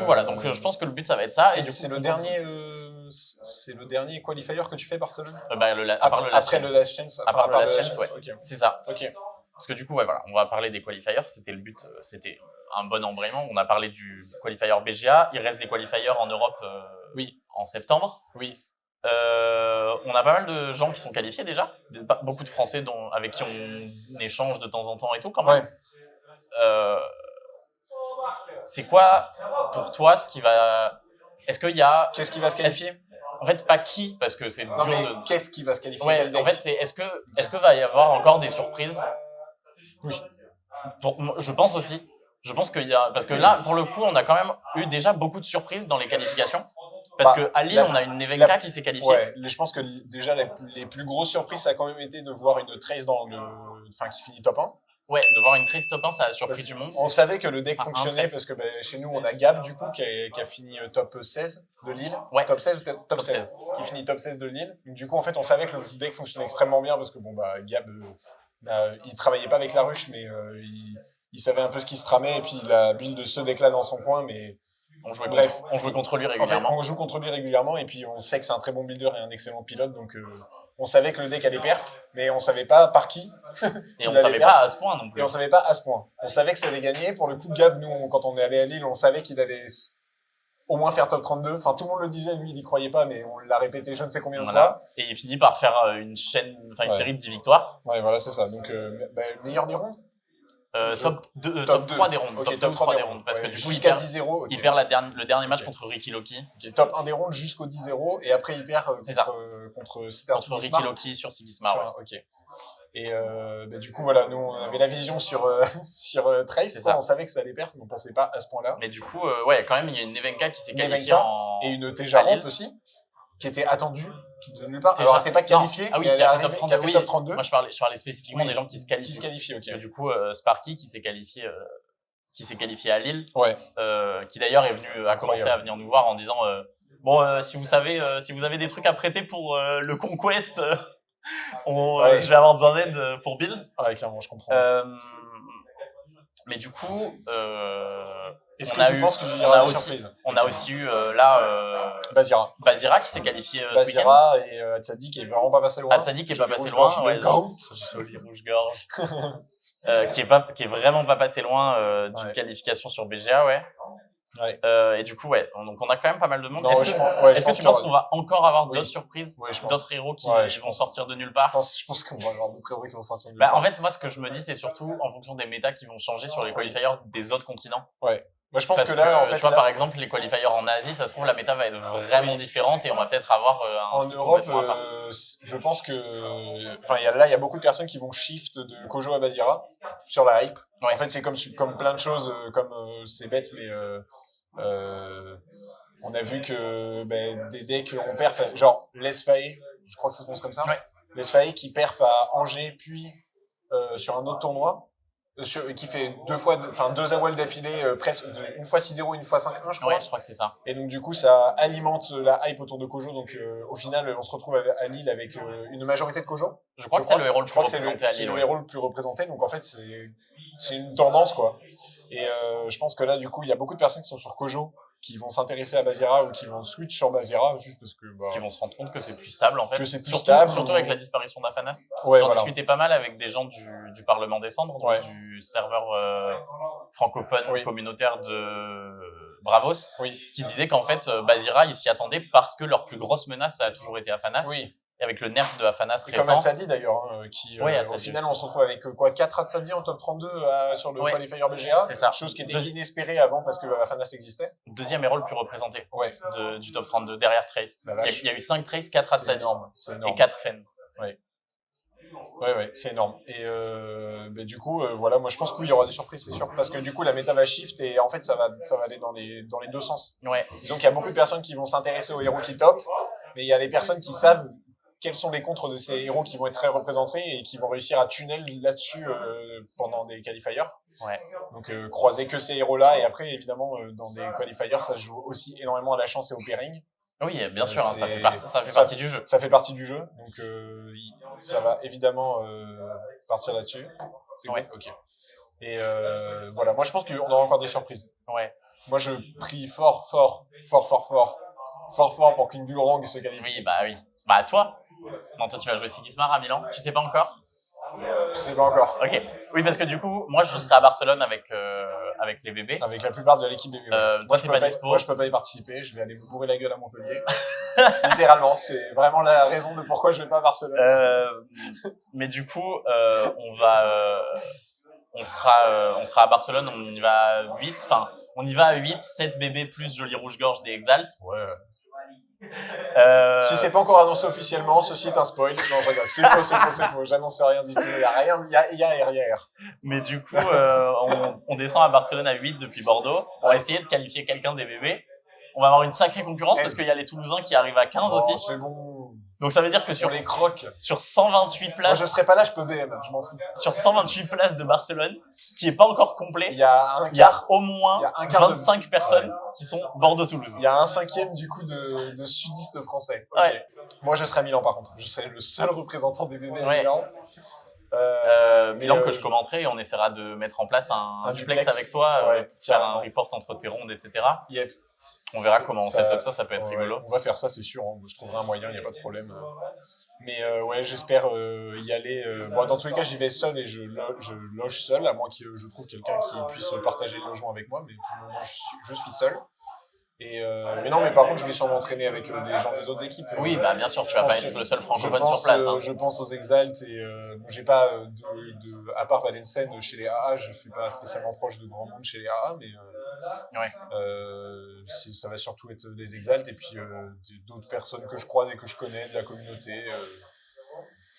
voilà. Donc, je pense que le but, ça va être ça. C'est le dernier qualifier que tu fais, Barcelone? Après le Last Chance. Après le Last Chance, ouais. Okay. C'est ça. Ok. Parce que du coup, voilà, on va parler des qualifiers. C'était le but. C'était un bon embrayement. On a parlé du qualifier BGA. Il reste des qualifiers en Europe en septembre. Oui. On a pas mal de gens qui sont qualifiés déjà. Beaucoup de Français avec qui on échange de temps en temps et tout, quand même. Ouais. C'est quoi, pour toi, ce qui va... Est-ce qu'il y a... Qu'est-ce qui va se qualifier? En fait, pas qui, parce que c'est dur de... Qu'est-ce qui va se qualifier? Ouais, en fait, est-ce que va y avoir encore des surprises? Oui. Je pense aussi. Je pense qu'il y a... Parce que là, pour le coup, on a quand même eu déjà beaucoup de surprises dans les qualifications. Parce qu'à Lille, on a une Nevenka qui s'est qualifiée. Ouais, je pense que déjà, les plus grosses surprises, ça a quand même été de voir une Trace qui finit top 1. Ouais, de voir une Trace top 1, ça a surpris du monde. On savait que le deck fonctionnait parce que chez nous, on a Gab, du coup, qui a fini top 16 de Lille. Ouais. Top 16 ou top 16 qui finit top 16 de Lille. Donc, du coup, en fait, on savait que le deck fonctionnait extrêmement bien parce que, Gab, il travaillait pas avec la ruche, mais il savait un peu ce qui se tramait et puis il a build de ce deck-là dans son coin, mais... on jouait contre lui régulièrement. En fait, on joue contre lui régulièrement et puis on sait que c'est un très bon builder et un excellent pilote, donc on savait que le deck allait perf, mais on savait pas par qui. Et on savait pas à ce point non plus. Et on savait pas à ce point. On savait que ça allait gagner. Pour le coup, Gab, nous, quand on est allé à Lille, on savait qu'il allait au moins faire top 32. Enfin, tout le monde le disait, lui, il y croyait pas, mais on l'a répété je ne sais combien de fois. Et il finit par faire une série de 10 victoires. Ouais, voilà, c'est ça. Donc, meilleur des ronds. Top 3 des rondes. Ok, top 2 ou 3 des rondes. Parce que du coup, jusqu'à 10-0. Ok. il perd le dernier match Ok. contre Ricky Loki. Ok, top 1 des rondes jusqu'au 10-0 et après il perd C'est ça. contre c'était un Contre Ricky Sigismar. Loki sur Sigismar. Ouais. Ok. Et bah, du coup voilà, nous on avait la vision sur Trace, C'est quoi, ça. on savait que ça allait perdre, mais on pensait pas à ce point-là. Mais du coup, ouais, quand même, il y a une Nevenka qui s'est Une qualifiée Nevenka en. Et une Teja à Lille. Ramp aussi, qui était attendue de nulle part. Teja- Alors elle s'est pas non. qualifiée, Ah oui, mais qui elle est a fait arrivée, top 32. qui a fait Oui. top 32. Moi, je parlais spécifiquement Oui. des gens qui se Qui qualifient. se qualifie, ok. Parce que du coup, Sparky qui s'est qualifié à Lille, Ouais. qui d'ailleurs est venu a commencé à venir nous voir en disant bon, si vous avez des trucs à prêter pour le Conquest, Ouais. je vais avoir besoin d'aide pour Bill. Ouais, clairement, je comprends. Mais du coup, Est-ce on que a tu eu- penses qu'il y on aura a des aussi- surprises? on a aussi eu là Basira. qui s'est qualifié ce week-end. Basira et Hatsadi qui est vraiment pas passé loin. Hatsadi qui est pas Joli passé rouge-gorge, loin. le GOAT. Joli rouge-gorge. Qui est vraiment pas passé loin d'une qualification sur BGA, ouais. Ouais. Et du coup, ouais. Donc on a quand même pas mal de monde. Non, Est-ce je que pense tu qu'il y penses aura- qu'on va encore avoir Oui. d'autres surprises, Ouais, je pense. d'autres héros qui Ouais, je vont pense. sortir de nulle part? Je pense qu'on va avoir d'autres héros qui vont sortir de nulle Bah, part. en fait, moi, ce que je me dis, c'est surtout en fonction des méta qui vont changer sur les Oui. qualifiers des autres continents. Ouais. Moi, je pense Parce que là, en fait, tu vois, là, par exemple, les qualifiers en Asie, ça se trouve, la méta va être vraiment différente et on va peut-être avoir un en truc Europe, complètement à part. je pense que, enfin, il y a beaucoup de personnes qui vont shift de Kojo à Basira sur la hype. Ouais. En fait, c'est comme plein de choses, c'est bête, mais on a vu que des decks on perf, genre Lesfae, je crois que ça se prononce comme ça. Ouais. Lesfae qui perf à Angers, puis sur un autre tournoi. Qui fait deux AWL d'affilée, presque une fois 6-0, une fois 5-1, je crois. Ouais, je crois que c'est ça. Et donc du coup, ça alimente la hype autour de Kojo. Donc au final, on se retrouve à Lille avec une majorité de Kojo. Je crois que c'est le héros le plus représenté à C'est Lille. le Ouais. héros le plus représenté. Donc en fait, c'est une tendance, quoi. Et je pense que là, du coup, il y a beaucoup de personnes qui sont sur Kojo, qui vont s'intéresser à Basira ou qui vont switch sur Basira juste parce que Qui vont se rendre compte que c'est plus stable, en fait. Que c'est plus surtout, stable, surtout avec la disparition d'Afanas. Ouais, J'en voilà. discutais pas mal avec des gens du Parlement des Cendres, donc Ouais. du serveur francophone Oui. communautaire de Bravos, Oui, qui disaient qu'en fait, Basira, ils s'y attendaient parce que leur plus grosse menace, ça a toujours été Afanas. oui. Et avec le nerf de Afanas Et comme récent. Hatsadi d'ailleurs, qui Ouais, au Hatsadi final aussi. on se retrouve avec 4 Hatsadi en top 32 sur le Ouais. qualifier BGA, C'est ça. chose qui était Deux- inespérée avant parce que Afanas existait. Deuxième héros le plus représenté Ouais, du top 32, derrière Trace. La Il y, vache. a eu 5 Trace, 4 c'est Hatsadi énorme, c'est et énorme. 4 Fen. Ouais, c'est énorme. Et du coup, voilà, moi je pense qu'il y aura des surprises, c'est sûr, parce que du coup la méta va shift et en fait ça va aller dans les deux sens. Ouais. Disons qu'il y a beaucoup de personnes qui vont s'intéresser aux héros qui top, mais il y a les personnes qui savent quels sont les contres de ces héros qui vont être très représentés et qui vont réussir à tunnel là-dessus pendant des qualifiers. Ouais. Donc croiser que ces héros-là et après évidemment dans des qualifiers ça se joue aussi énormément à la chance et au pairing. Oui, bien sûr, hein, ça fait ça- partie du jeu. Ça fait partie du jeu, donc ça va évidemment partir là-dessus. C'est Ouais. cool. Ok. Et voilà, moi je pense qu'on aura encore des surprises. Ouais. Moi je prie fort pour qu'une Bulrang se qualifie. Oui, bah oui. Bah toi. Non, toi tu vas jouer Sigismar à Milan. Tu sais pas encore? Je sais pas encore. Ok. Oui, parce que du coup, moi je serai à Barcelone avec les bébés. Avec la plupart de l'équipe des bébés. Toi, t'es pas dispo. Moi je peux pas y participer, je vais aller me bourrer la gueule à Montpellier. Littéralement, c'est vraiment la raison de pourquoi je vais pas à Barcelone. Mais du coup, on sera à Barcelone, on y va à 8, enfin, on y va à 8, 7 bébés plus Joli Rouge-Gorge des Exalt. Ouais. Si c'est pas encore annoncé officiellement, ceci est un spoil. Non, je rigole. C'est faux. J'annonce rien du tout. Il y a rien, il y a RR. Mais du coup, on descend à Barcelone à 8 depuis Bordeaux. On va essayer de qualifier quelqu'un des bébés. On va avoir une sacrée concurrence parce qu'il y a les Toulousains qui arrivent à 15 aussi. C'est bon. Donc ça veut dire que Sur sur les crocs. 128 Moi, places, je serai pas là, je peux BM. Je m'en fous. sur 128 places de Barcelone, qui est pas encore complet, Il y a un il y a quart. au moins il y a un quart de- 25 personnes qui sont Bordeaux-Toulouse. Il y a un cinquième du coup de sudistes français. Ok. Ouais. Moi, je serai à Milan par contre. Je serai le seul représentant des bébés à Ouais. Milan. Milan mais, que je commenterai et on essaiera de mettre en place un duplex duplex. avec toi, Ouais, pour faire carrément. un report entre tes rondes, etc. Yep. On verra comment on Ça- set up ça peut être Ouais, rigolo. on va faire ça, c'est sûr. Hein. Je trouverai un moyen, il n'y a pas de problème. Mais ouais, j'espère y aller. Bon, dans tous les cas, j'y vais seul et je loge seul, à moins que je trouve quelqu'un qui puisse partager le logement avec moi. Mais pour le moment, je suis seul. Mais non, mais par contre, je vais sûrement entraîner avec des gens des autres équipes. Oui, bah bien sûr, tu vas pas être le seul francophone sur place. Hein. Je pense aux Exalt et bon, j'ai pas à part Valenciennes chez les AA, je suis pas spécialement proche de grand monde chez les AA, mais ça va surtout être des Exalt et puis d'autres personnes que je croise et que je connais de la communauté.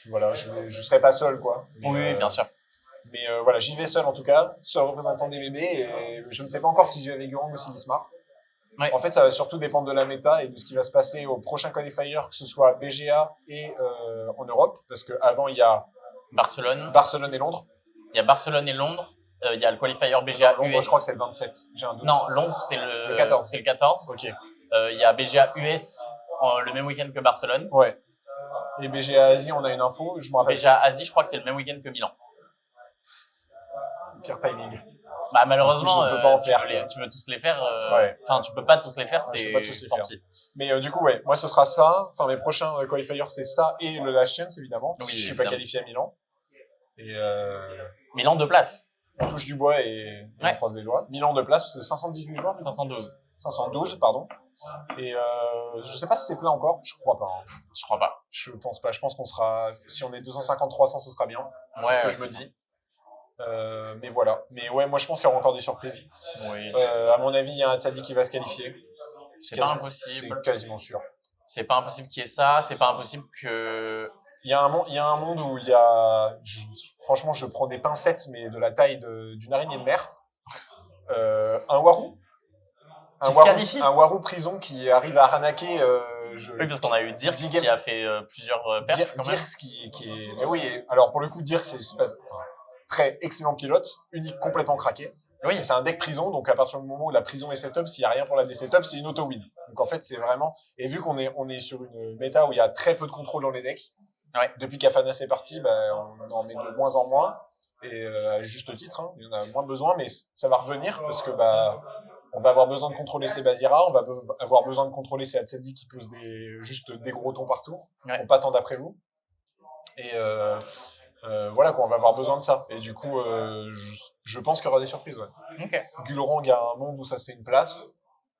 Voilà, je serai pas seul, quoi. Mais, oui, bien sûr. Mais voilà, j'y vais seul en tout cas, seul représentant des bébés et je ne sais pas encore si j'y vais avec Gurang ou Silismar. Ouais. En fait, ça va surtout dépendre de la méta et de ce qui va se passer au prochain qualifier, que ce soit BGA et en Europe, parce qu'avant, il y a Barcelone et Londres. Il y a Barcelone et Londres. Il y a le qualifier BGA Londres, US. je crois que c'est le 27. J'ai un doute. Non, Londres, c'est le 14. C'est le 14. Ok. Il y a BGA US le même week-end que Barcelone. Ouais. Et BGA Asie, on a une info, je me rappelle. BGA Asie, je crois que c'est le même week-end que Milan. Pire timing. Bah, malheureusement, je peux pas en faire, tu veux tous les faire. Ouais. Enfin, tu peux pas tous les faire, Ouais, c'est je peux pas tous les faire. parti. Mais du coup, ouais, moi ce sera ça. Enfin, mes prochains qualifiers, c'est ça et le Last Chance, évidemment. Oui, Je suis évidemment. pas qualifié à Milan. Et Milan 2 places. on touche du bois et on croise les doigts. Milan de place, parce que 518 joueurs. 512. 512, pardon. Et je sais pas si c'est plein encore. Je crois pas. Hein. Je crois pas. Je pense pas. Je pense qu'on sera. Si on est 250-300, ce sera bien. C'est ce que je me dis. Mais voilà. Mais ouais, moi je pense qu'il y aura encore des surprises. Oui. À mon avis, il y a un Tzadi qui va se qualifier. C'est pas impossible. C'est quasiment sûr. C'est pas impossible qu'il y ait ça. C'est pas impossible que. Il y a un monde où il y a. Franchement, je prends des pincettes, mais de la taille d'une araignée de mer. Un Warou. Un Warou prison qui arrive à arnaquer. Oui, parce qu'on a eu Dirk qui a fait plusieurs perfs quand même. Dirk qui est. Mais oui, alors pour le coup, Dirk, c'est très excellent pilote, unique, complètement craqué. Oui. Et c'est un deck prison, donc à partir du moment où la prison est setup, s'il n'y a rien pour la setup, c'est une auto-win. Donc en fait, c'est vraiment. Et vu qu'on est sur une méta où il y a très peu de contrôle dans les decks, depuis qu'Afanas est parti, on en met de moins en moins. Et à juste titre, hein, il y en a moins besoin, mais ça va revenir parce que on va avoir besoin de contrôler ses Bazira, on va avoir besoin de contrôler ses Hatsedi qui posent juste des gros tons par tour, pour pas tant d'après vous. Et voilà, quoi, on va avoir besoin de ça. Et du coup, je pense qu'il y aura des surprises. Ouais. Okay. Gulrang a un monde où ça se fait une place.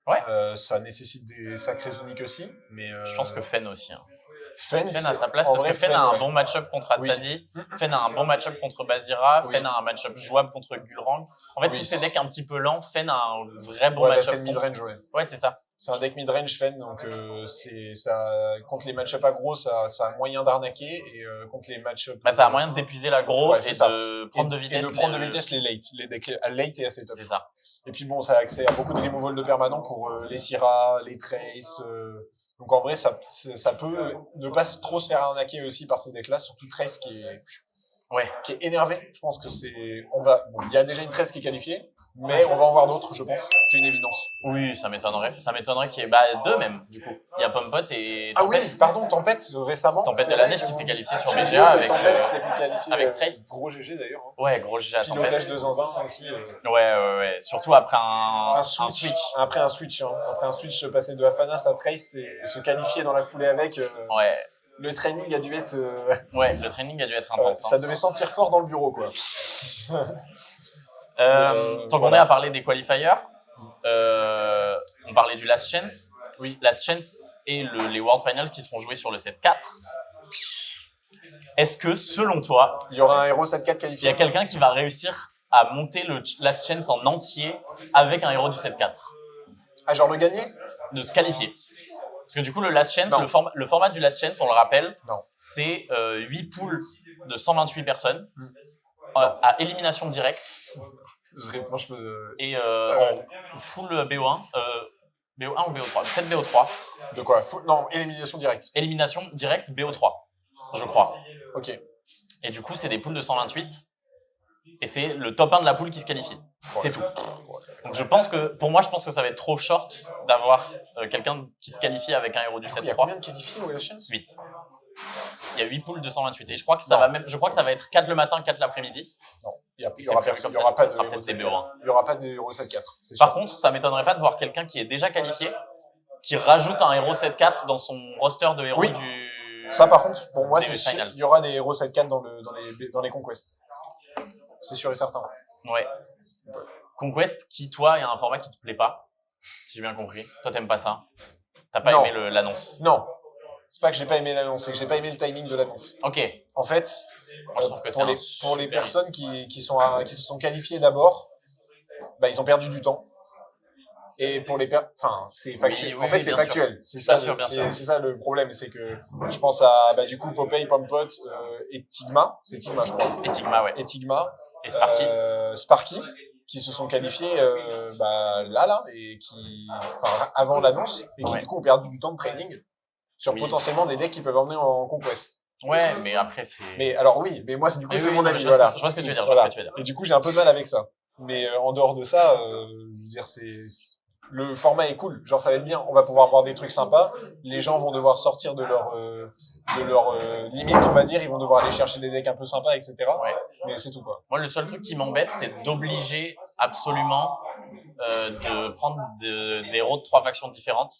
Ouais. Ça nécessite des sacrés uniques aussi. Mais, je pense que Fen aussi. Hein. Fen a sa place parce que Fen a un bon match-up contre Hatsadi. Oui. Fen a un bon match-up contre Bazira. Oui. Fen a un match-up jouable contre Gulrang. En fait, tous ces decks un petit peu lents, Fen a un vrai bon match-up. C'est le mid-range, ouais. Ouais, c'est ça. C'est un deck mid-range Fen, donc contre les match-up aggro, ça a moyen d'arnaquer et contre les match-up. Ça a moyen d'épuiser l'aggro et de prendre de vitesse. Et de prendre de vitesse les late. Les decks à late et assez top. C'est ça. Et puis bon, ça a accès à beaucoup de removal de permanent pour les Syrah, les Trace. Donc en vrai, ça peut ne pas trop se faire arnaquer aussi par ces decks-là, surtout Trace qui est énervé. Je pense que il y a déjà une Trace qui est qualifiée, mais on va en voir d'autres, je pense. C'est une évidence. Oui, ça m'étonnerait. Ça m'étonnerait qu'il y ait deux même, du coup. Il y a Pompot et Tempête. Ah oui, pardon, Tempête récemment. Tempête de la neige qui s'est qualifiée sur BGA avec Tempête s'était fait qualifier avec Trace. Gros GG d'ailleurs. Hein. Ouais, gros GG à Tempête. Pilotage de zinzin aussi. Ouais. Surtout après un switch. Après un switch, se passer de Afanas à Trace et se qualifier dans la foulée avec. Ouais. Le training a dû être. Ouais, le training a dû être intense. Ça devait sentir fort dans le bureau, quoi. Tant qu'on est à parler des qualifiers, on parlait du Last Chance. Oui. Last Chance et les World Finals qui seront joués sur le 7-4. Est-ce que, selon toi, il y aura un héros 7-4 qualifié? Il y a quelqu'un qui va réussir à monter le Last Chance en entier avec un héros du 7-4? Ah, genre le gagner? De se qualifier. Parce que du coup, le Last Chance, le format du Last Chance, on le rappelle, c'est 8 poules de 128 personnes à élimination directe. Et en full BO1. BO1 ou BO3? Peut-être BO3. De quoi? Non, élimination directe. Élimination directe BO3, je crois. Ok. Et du coup, c'est des poules de 128. Et c'est le top 1 de la poule qui se qualifie. C'est tout. Donc je pense que ça va être trop short d'avoir quelqu'un qui se qualifie avec un héros du 7-3. Il y a combien de qualifiés au Last Chance? 8. Il y a 8 poules de 128. Et je crois que ça va être 4 le matin, 4 l'après-midi. Non, il n'y aura pas de héros 7-4. Il n'y aura pas de héros 7-4. Par contre, ça m'étonnerait pas de voir quelqu'un qui est déjà qualifié, qui rajoute un héros 7-4 dans son roster de héros du... Ça, par contre, pour moi, c'est sûr, il y aura des héros 7-4 dans les conquests. C'est sûr et certain. Ouais. Conquest, qui, toi, est un format qui te plaît pas? si j'ai bien compris. Toi, t'aimes pas ça? T'as pas Non. aimé l'annonce? Non, c'est pas que j'ai pas aimé l'annonce, c'est que j'ai pas aimé le timing de l'annonce. Ok. En fait, Moi, je trouve que c'est pour un les super- personnes qui se sont qualifiées d'abord, bah, ils ont perdu du temps. Et pour les enfin, c'est factuel. Oui, en fait, oui, c'est bien factuel. C'est ça, Bien sûr. c'est ça le problème, c'est que je pense à bah, du coup Popeye, Pompot et Tigma, c'est Tigma je crois. Et Tigma, ouais. Et Tigma, Et Sparky. Sparky, qui se sont qualifiés bah, là et qui, enfin, avant l'annonce et qui Ouais. du coup ont perdu du temps de training sur Oui. potentiellement des decks qui peuvent emmener en Conquest. Ouais, mais après, c'est. Mais alors oui, mais moi du coup Oui, c'est oui, mon non, mais avis, je vois voilà. je vois ce que tu veux dire. Je Voilà. vois ce que tu veux dire. Et du coup j'ai un peu de mal avec ça. Mais en dehors de ça, je veux dire le format est cool. Genre ça va être bien. On va pouvoir voir des trucs sympas. Les gens vont devoir sortir de leur limite, on va dire. Ils vont devoir aller chercher des decks un peu sympas, etc. Ouais. Mais c'est tout quoi. Moi, le seul truc qui m'embête, c'est d'obliger absolument de prendre des héros de 3 factions différentes.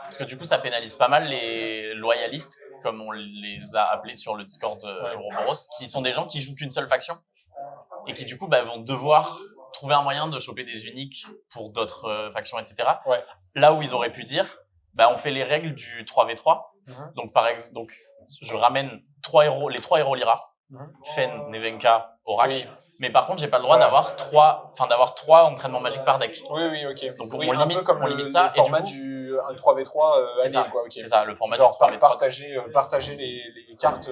Parce que du coup, ça pénalise pas mal les loyalistes, comme on les a appelés sur le Discord Ouroboros, qui sont des gens qui jouent qu'une seule faction et qui du coup bah, vont devoir trouver un moyen de choper des uniques pour d'autres factions, etc. Ouais. Là où ils auraient pu dire, bah, on fait les règles du 3v3. Donc, par exemple, je ramène les 3 héros Lyra, Fen, Nevenka, Oracle. Oui. Mais par contre, j'ai pas le droit d'avoir 3 entraînements magiques par deck. Oui, ok. Donc, oui, on un limite, peu comme on limite ça. le format et du coup, du 3v3 c'est ça, anime, quoi. Ok. c'est ça, le format Genre du 3v3. partager les cartes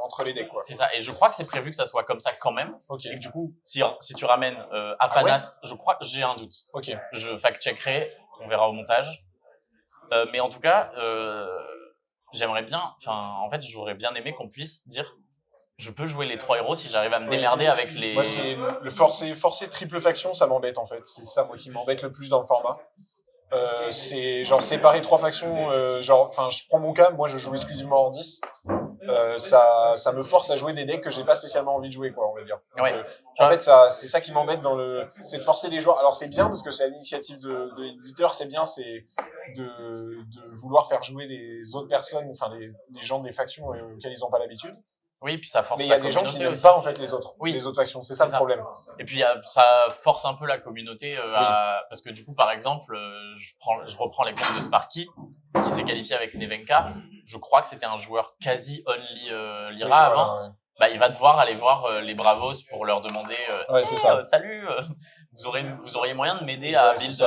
entre les decks, quoi. C'est ça. Et je crois que c'est prévu que ça soit comme ça quand même. Ok. Et que du coup, si tu ramènes Aphanas, je crois que j'ai un doute. Ok. Je fact-checkerai, on verra au montage. Mais en tout cas, j'aimerais bien, en fait, j'aurais bien aimé qu'on puisse dire, je peux jouer les 3 héros si j'arrive à me démerder avec les. Moi, c'est le forcer triple faction, ça m'embête en fait. C'est ça, moi, qui m'embête le plus dans le format. C'est genre séparer 3 factions. Je prends mon cas, moi, je joue exclusivement en 10. Ça me force à jouer des decks que j'ai pas spécialement envie de jouer, quoi, on va dire. Donc, Ouais. en fait, c'est ça qui m'embête c'est de forcer les joueurs. Alors, c'est bien parce que c'est à l'initiative de l'éditeur, c'est bien, c'est de vouloir faire jouer les autres personnes, enfin, les gens des factions auxquelles ils n'ont pas l'habitude. Oui, puis ça force. Mais il y a des gens qui n'aiment pas en fait les autres factions. C'est ça le problème. Et puis ça force un peu la communauté parce que du coup, par exemple, je reprends l'exemple de Sparky qui s'est qualifié avec Nevenka. Je crois que c'était un joueur quasi only Lyra avant. Voilà, ouais. Bah, il va devoir aller voir les Bravos pour leur demander c'est ça. salut, vous auriez moyen de m'aider à build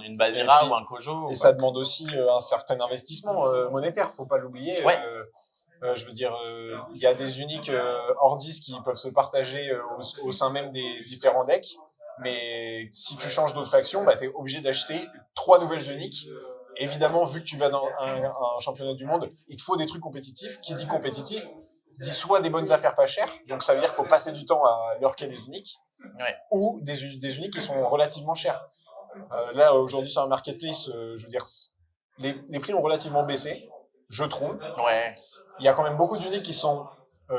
une Basira ou un Kojo. Et ça demande aussi un certain investissement monétaire, faut pas l'oublier. Ouais. Je veux dire, il y a des uniques hors 10 qui peuvent se partager au sein même des différents decks. Mais si tu changes d'autres factions, bah, tu es obligé d'acheter 3 nouvelles uniques. Évidemment, vu que tu vas dans un championnat du monde, il te faut des trucs compétitifs. Qui dit compétitif, dit soit des bonnes affaires pas chères, donc ça veut dire qu'il faut passer du temps à lurker des uniques, ou des uniques qui sont relativement chères. Là, aujourd'hui, sur un marketplace, je veux dire, les prix ont relativement baissé, je trouve. Ouais. Il y a quand même beaucoup d'uniques qui sont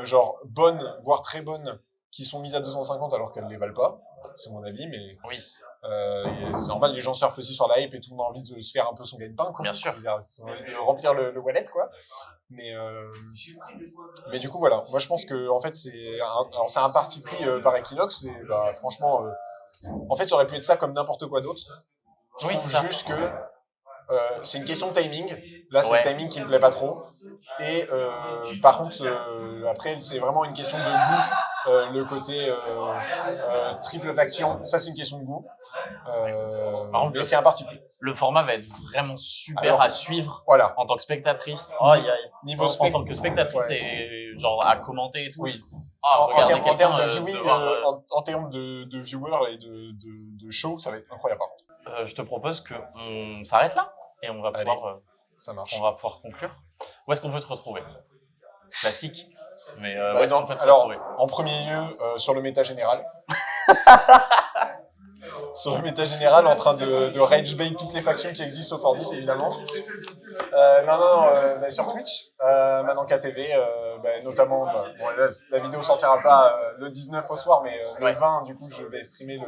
genre bonnes, voire très bonnes, qui sont mises à 250 alors qu'elles ne les valent pas. C'est mon avis, mais oui. C'est normal, les gens surfent aussi sur la hype et tout le monde a envie de se faire un peu son gagne-pain, quoi. Bien sûr. Ils ont envie de remplir le wallet, quoi. Mais du coup, voilà. Moi, je pense que en fait, c'est un parti pris par Equinox. Et bah, franchement, en fait, ça aurait pu être ça comme n'importe quoi d'autre. Je trouve juste que c'est une question de timing. Là, c'est le timing qui me plaît pas trop. Et par contre, après, c'est vraiment une question de goût. Le côté triple faction, ça, c'est une question de goût. Mais c'est un parti pris. Le format va être vraiment super à suivre en tant que spectatrice. Niveau en tant que spectatrice et genre à commenter et tout. Oui. En termes de viewing, en termes de viewers et de show, ça va être incroyable. Je te propose qu'on s'arrête là et on va pouvoir. Ça marche. On va pouvoir conclure. Où est-ce qu'on peut te retrouver? Classique. Mais en premier lieu, sur le méta général. Sur le méta général, en train de rage bait toutes les factions qui existent au Fort 10, évidemment. Sur Twitch, maintenant KTV, notamment, la vidéo sortira pas le 19 au soir, mais le 20, du coup, je vais streamer le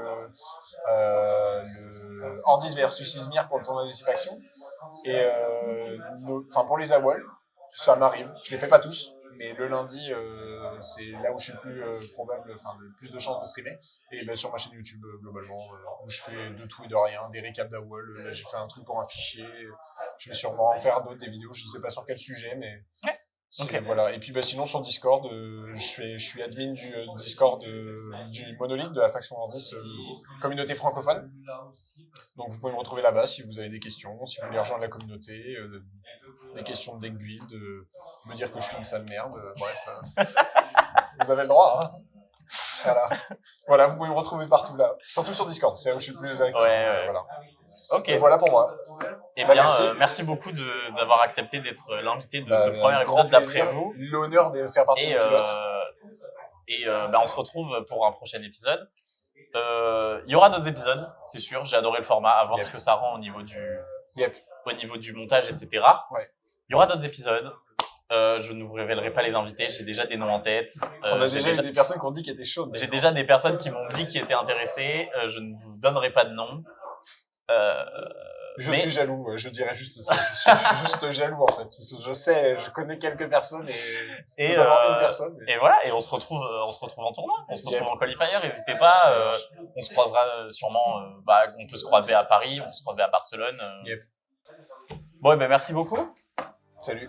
Ordis versus Izmir pour le tournoi des 6 factions. Et pour les AWOL, ça m'arrive. Je les fais pas tous, Mais le lundi, c'est là où je suis le plus probable, enfin le plus de chances de streamer. Et bah, sur ma chaîne YouTube, globalement, où je fais de tout et de rien, des récaps d'AWOL. Là, j'ai fait un truc pour un fichier. Je vais sûrement en faire d'autres, des vidéos. Je ne sais pas sur quel sujet, mais Ouais. Ok. voilà. Et puis bah, sinon, sur Discord, je suis admin du Discord du Monolith, de la faction Nordis, communauté francophone. Donc vous pouvez me retrouver là-bas si vous avez des questions, si vous voulez rejoindre la communauté, des questions de deck build, me dire que je suis une sale merde, bref. Vous avez le droit, hein. Voilà, vous pouvez me retrouver partout là. Surtout sur Discord, c'est là où je suis le plus actif. Ouais, donc, ouais. voilà. Ok. Et voilà pour moi. Eh Bah, bien, merci. merci beaucoup d'avoir accepté d'être l'invité de ce Avec premier grand épisode d'après plaisir. vous. L'honneur de faire partie Et, du pilote. on se retrouve pour un prochain épisode. Il y aura d'autres épisodes, c'est sûr. J'ai adoré le format, à voir Yep. ce que ça rend au niveau Yep. du montage, etc. Ouais. Il y aura d'autres épisodes. Je ne vous révélerai pas les invités. J'ai déjà des noms en tête. On a j'ai déjà eu des personnes qui ont dit qu'elles étaient chaudes. J'ai déjà des personnes qui m'ont dit qu'ils étaient intéressées. Je ne vous donnerai pas de nom. Je mais- suis jaloux, je dirais juste ça. Je suis juste jaloux en fait. Je sais, je connais quelques personnes et notamment une personne. mais- Et voilà, et on se retrouve en tournoi, on se retrouve Yep. en qualifier, n'hésitez pas, Ça marche. on se croisera sûrement, on peut se croiser à Paris, on peut se croiser à Barcelone. Yep. Bon, et ben merci beaucoup. Salut.